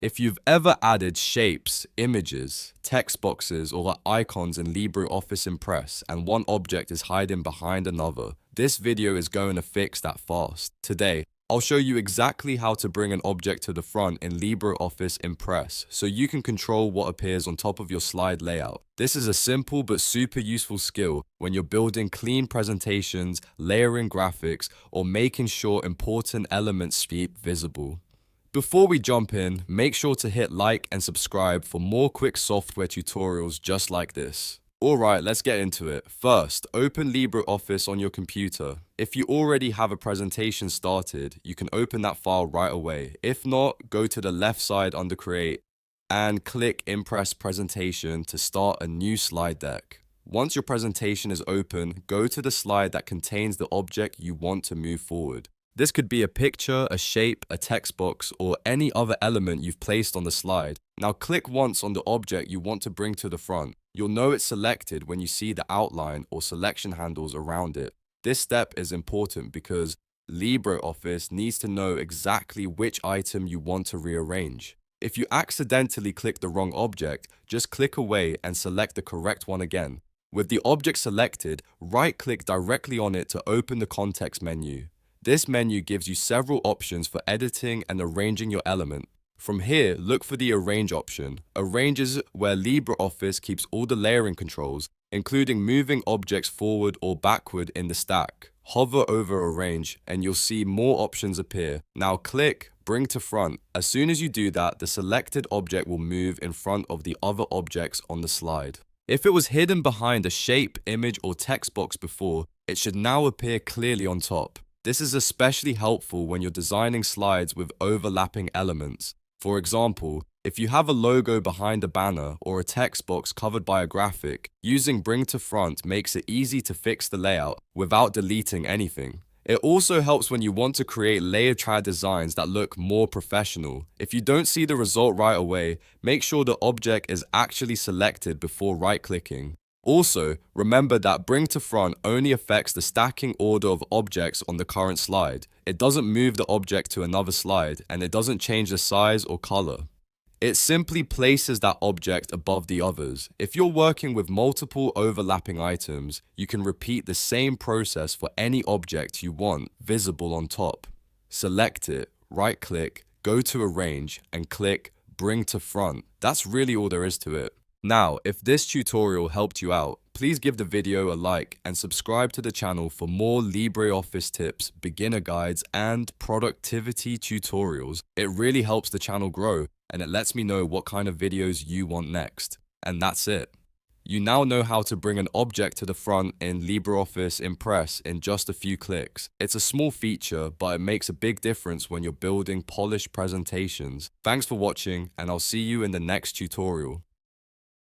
If you've ever added shapes, images, text boxes, or icons in LibreOffice Impress and one object is hiding behind another, this video is going to fix that fast. Today, I'll show you exactly how to bring an object to the front in LibreOffice Impress so you can control what appears on top of your slide layout. This is a simple but super useful skill when you're building clean presentations, layering graphics, or making sure important elements be visible. Before we jump in, make sure to hit like and subscribe for more quick software tutorials just like this. Alright, let's get into it. First, open LibreOffice on your computer. If you already have a presentation started, you can open that file right away. If not, go to the left side under Create and click Impress Presentation to start a new slide deck. Once your presentation is open, go to the slide that contains the object you want to move forward. This could be a picture, a shape, a text box, or any other element you've placed on the slide. Now click once on the object you want to bring to the front. You'll know it's selected when you see the outline or selection handles around it. This step is important because LibreOffice needs to know exactly which item you want to rearrange. If you accidentally click the wrong object, just click away and select the correct one again. With the object selected, right-click directly on it to open the context menu. This menu gives you several options for editing and arranging your element. From here, look for the Arrange option. Arrange is where LibreOffice keeps all the layering controls, including moving objects forward or backward in the stack. Hover over Arrange and you'll see more options appear. Now click Bring to Front. As soon as you do that, the selected object will move in front of the other objects on the slide. If it was hidden behind a shape, image, or text box before, it should now appear clearly on top. This is especially helpful when you're designing slides with overlapping elements. For example, if you have a logo behind a banner or a text box covered by a graphic, using Bring to Front makes it easy to fix the layout without deleting anything. It also helps when you want to create layer trad designs that look more professional. If you don't see the result right away, make sure the object is actually selected before right-clicking. Also, remember that Bring to Front only affects the stacking order of objects on the current slide. It doesn't move the object to another slide, and it doesn't change the size or color. It simply places that object above the others. If you're working with multiple overlapping items, you can repeat the same process for any object you want visible on top. Select it, right-click, go to Arrange, and click Bring to Front. That's really all there is to it. Now, if this tutorial helped you out, please give the video a like and subscribe to the channel for more LibreOffice tips, beginner guides, and productivity tutorials. It really helps the channel grow and it lets me know what kind of videos you want next. And that's it. You now know how to bring an object to the front in LibreOffice Impress in just a few clicks. It's a small feature, but it makes a big difference when you're building polished presentations. Thanks for watching, and I'll see you in the next tutorial.